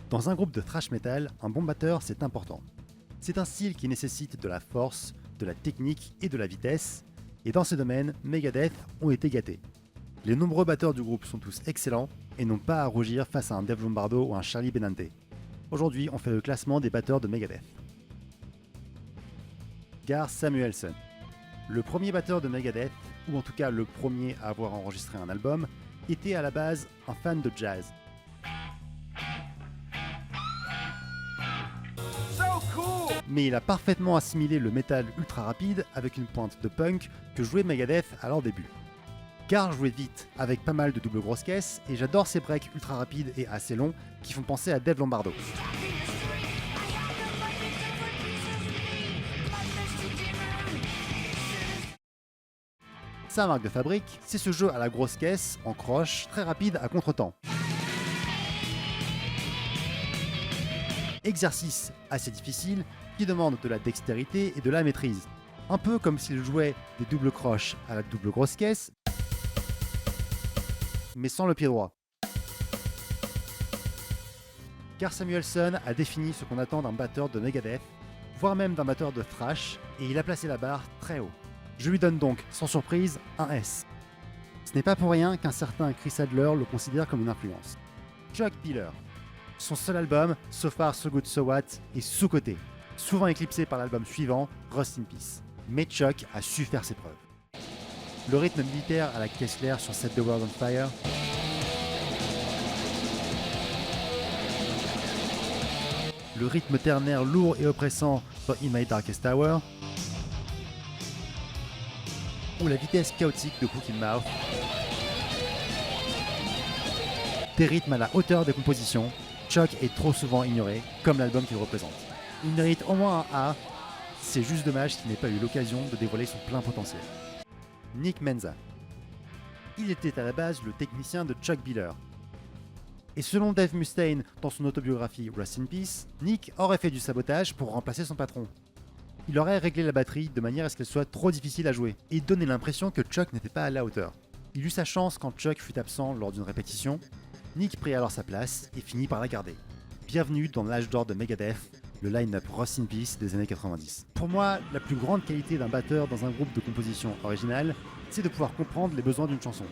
Dans un groupe de thrash metal, un bon batteur c'est important. C'est un style qui nécessite de la force, de la technique et de la vitesse, et dans ce domaine, Megadeth ont été gâtés. Les nombreux batteurs du groupe sont tous excellents et n'ont pas à rougir face à un Dave Lombardo ou un Charlie Benante. Aujourd'hui, on fait le classement des batteurs de Megadeth. Gar Samuelson. Le premier batteur de Megadeth, ou en tout cas le premier à avoir enregistré un album, était à la base un fan de jazz. Mais il a parfaitement assimilé le métal ultra rapide avec une pointe de punk que jouait Megadeth à leur début. Gar jouait vite, avec pas mal de double grosses caisses, et j'adore ces breaks ultra rapides et assez longs qui font penser à Dave Lombardo. Sa marque de fabrique, c'est ce jeu à la grosse caisse, en croche, très rapide à contretemps. Exercice assez difficile qui demande de la dextérité et de la maîtrise. Un peu comme s'il jouait des doubles croches à la double grosse caisse, mais sans le pied droit. Gar Samuelson a défini ce qu'on attend d'un batteur de Megadeth, voire même d'un batteur de thrash, et il a placé la barre très haut. Je lui donne donc, sans surprise, un S. Ce n'est pas pour rien qu'un certain Chris Adler le considère comme une influence. Chuck Biller. Son seul album, So Far So Good So What, est sous-coté, souvent éclipsé par l'album suivant, Rust in Peace. Mais Chuck a su faire ses preuves. Le rythme militaire à la Kessler sur Set the World on Fire, le rythme ternaire lourd et oppressant dans In My Darkest Hour, ou la vitesse chaotique de Cooking Mouth, des rythmes à la hauteur des compositions, Chuck est trop souvent ignoré, comme l'album qu'il représente. Il mérite au moins un A, c'est juste dommage qu'il n'ait pas eu l'occasion de dévoiler son plein potentiel. Nick Menza. Il était à la base le technicien de Chuck Biller. Et selon Dave Mustaine dans son autobiographie Rust in Peace, Nick aurait fait du sabotage pour remplacer son patron. Il aurait réglé la batterie de manière à ce qu'elle soit trop difficile à jouer, et donner l'impression que Chuck n'était pas à la hauteur. Il eut sa chance quand Chuck fut absent lors d'une répétition. Nick prit alors sa place et finit par la garder. Bienvenue dans l'âge d'or de Megadeth, le line-up Rust in Peace des années 90. Pour moi, la plus grande qualité d'un batteur dans un groupe de composition originale, c'est de pouvoir comprendre les besoins d'une chanson.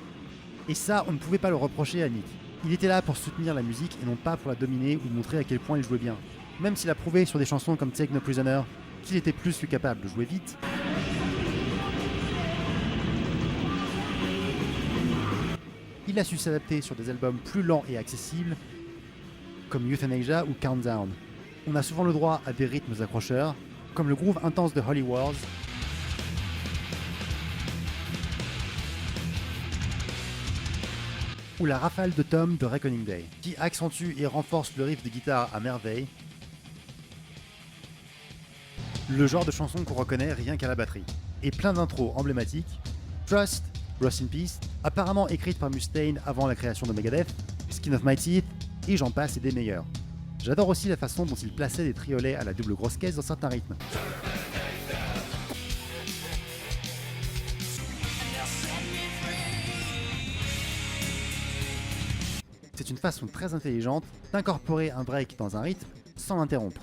Et ça, on ne pouvait pas le reprocher à Nick. Il était là pour soutenir la musique et non pas pour la dominer ou montrer à quel point il jouait bien. Même s'il a prouvé sur des chansons comme Take No Prisoner qu'il était plus que capable de jouer vite, il a su s'adapter sur des albums plus lents et accessibles, comme Euthanasia ou Countdown. On a souvent le droit à des rythmes accrocheurs, comme le groove intense de Holy Wars, ou la rafale de tomes de Reckoning Day, qui accentue et renforce le riff de guitare à merveille, le genre de chanson qu'on reconnaît rien qu'à la batterie, et plein d'intros emblématiques, Trust, Rust in Peace, apparemment écrite par Mustaine avant la création de Megadeth, Skin of My Teeth, et j'en passe et des meilleurs. J'adore aussi la façon dont il plaçait des triolets à la double grosse caisse dans certains rythmes. C'est une façon très intelligente d'incorporer un break dans un rythme sans l'interrompre.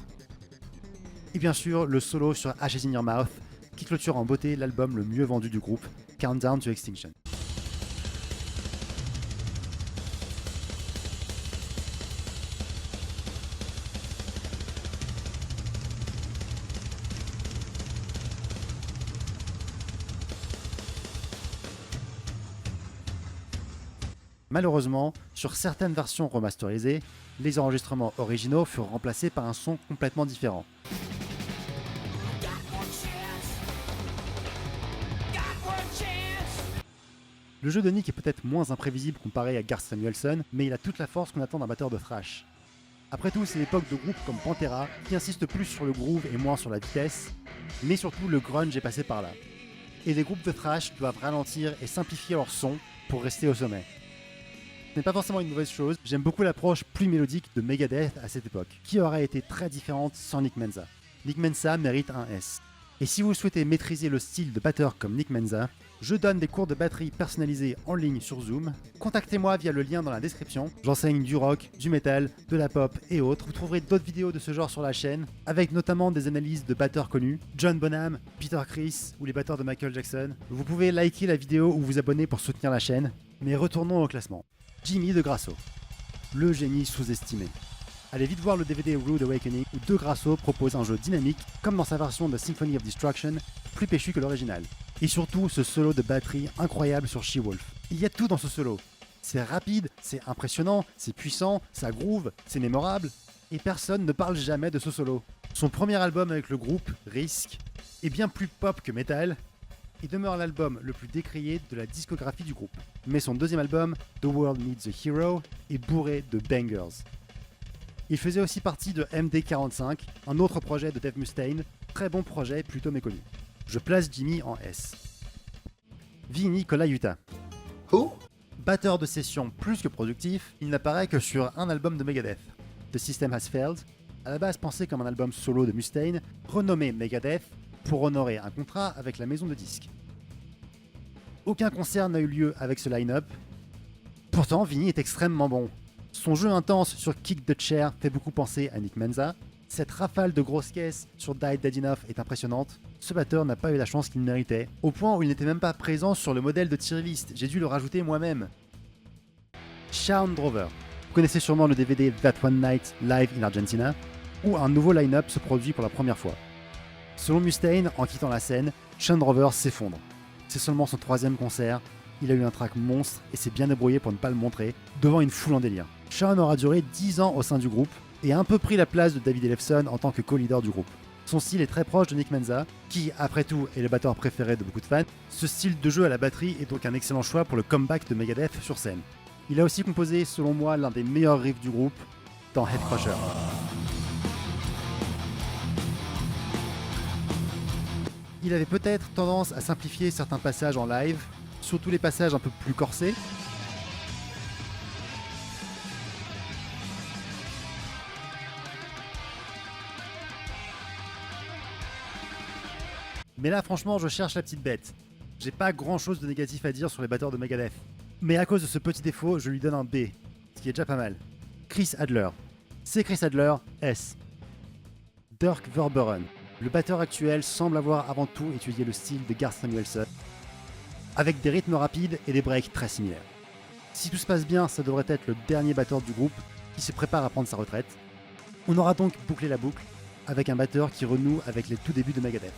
Et bien sûr, le solo sur Ashes in Your Mouth, qui clôture en beauté l'album le mieux vendu du groupe, Countdown to Extinction. Malheureusement, sur certaines versions remasterisées, les enregistrements originaux furent remplacés par un son complètement différent. Le jeu de Nick est peut-être moins imprévisible comparé à Gar Samuelson, mais il a toute la force qu'on attend d'un batteur de thrash. Après tout, c'est l'époque de groupes comme Pantera qui insistent plus sur le groove et moins sur la vitesse, mais surtout le grunge est passé par là. Et les groupes de thrash doivent ralentir et simplifier leur son pour rester au sommet. Ce n'est pas forcément une mauvaise chose, j'aime beaucoup l'approche plus mélodique de Megadeth à cette époque, qui aurait été très différente sans Nick Menza. Nick Menza mérite un S. Et si vous souhaitez maîtriser le style de batteur comme Nick Menza, je donne des cours de batterie personnalisés en ligne sur Zoom. Contactez-moi via le lien dans la description. J'enseigne du rock, du metal, de la pop et autres. Vous trouverez d'autres vidéos de ce genre sur la chaîne, avec notamment des analyses de batteurs connus, John Bonham, Peter Criss ou les batteurs de Michael Jackson. Vous pouvez liker la vidéo ou vous abonner pour soutenir la chaîne. Mais retournons au classement. Jimmy de Grasso, le génie sous-estimé. Allez vite voir le DVD Rude Awakening où De Grasso propose un jeu dynamique, comme dans sa version de Symphony of Destruction, plus péchu que l'original. Et surtout ce solo de batterie incroyable sur She-Wolf. Il y a tout dans ce solo. C'est rapide, c'est impressionnant, c'est puissant, ça groove, c'est mémorable, et personne ne parle jamais de ce solo. Son premier album avec le groupe, Risk, est bien plus pop que metal, et demeure l'album le plus décrié de la discographie du groupe. Mais son deuxième album, The World Needs a Hero, est bourré de bangers. Il faisait aussi partie de MD45, un autre projet de Dave Mustaine, très bon projet plutôt méconnu. Je place Jimmy en S. Vinny Colaiuta. Who? Batteur de session plus que productif, il n'apparaît que sur un album de Megadeth, The System Has Failed, à la base pensé comme un album solo de Mustaine, renommé Megadeth, pour honorer un contrat avec la maison de disques. Aucun concert n'a eu lieu avec ce line-up, pourtant Vinny est extrêmement bon. Son jeu intense sur Kick the Chair fait beaucoup penser à Nick Menza. Cette rafale de grosses caisses sur Die Dead Enough est impressionnante. Ce batteur n'a pas eu la chance qu'il méritait, au point où il n'était même pas présent sur le modèle de tier list, j'ai dû le rajouter moi-même. Shaun Drover. Vous connaissez sûrement le DVD That One Night Live in Argentina, où un nouveau line-up se produit pour la première fois. Selon Mustaine, en quittant la scène, Shaun Drover s'effondre. C'est seulement son 3e concert, il a eu un track monstre et s'est bien débrouillé pour ne pas le montrer, devant une foule en délire. Shaun aura duré 10 ans au sein du groupe et a un peu pris la place de David Ellefson en tant que co-leader du groupe. Son style est très proche de Nick Menza, qui, après tout, est le batteur préféré de beaucoup de fans. Ce style de jeu à la batterie est donc un excellent choix pour le comeback de Megadeth sur scène. Il a aussi composé, selon moi, l'un des meilleurs riffs du groupe dans Headcrusher. Il avait peut-être tendance à simplifier certains passages en live, surtout les passages un peu plus corsés. Mais là, franchement, je cherche la petite bête. J'ai pas grand chose de négatif à dire sur les batteurs de Megadeth. Mais à cause de ce petit défaut, je lui donne un B, ce qui est déjà pas mal. Chris Adler. C'est Chris Adler, S. Dirk Verbeuren. Le batteur actuel semble avoir avant tout étudié le style de Garth Samuelson, avec des rythmes rapides et des breaks très similaires. Si tout se passe bien, ça devrait être le dernier batteur du groupe qui se prépare à prendre sa retraite. On aura donc bouclé la boucle avec un batteur qui renoue avec les tout débuts de Megadeth.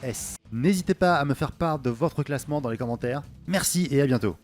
S. N'hésitez pas à me faire part de votre classement dans les commentaires. Merci et à bientôt.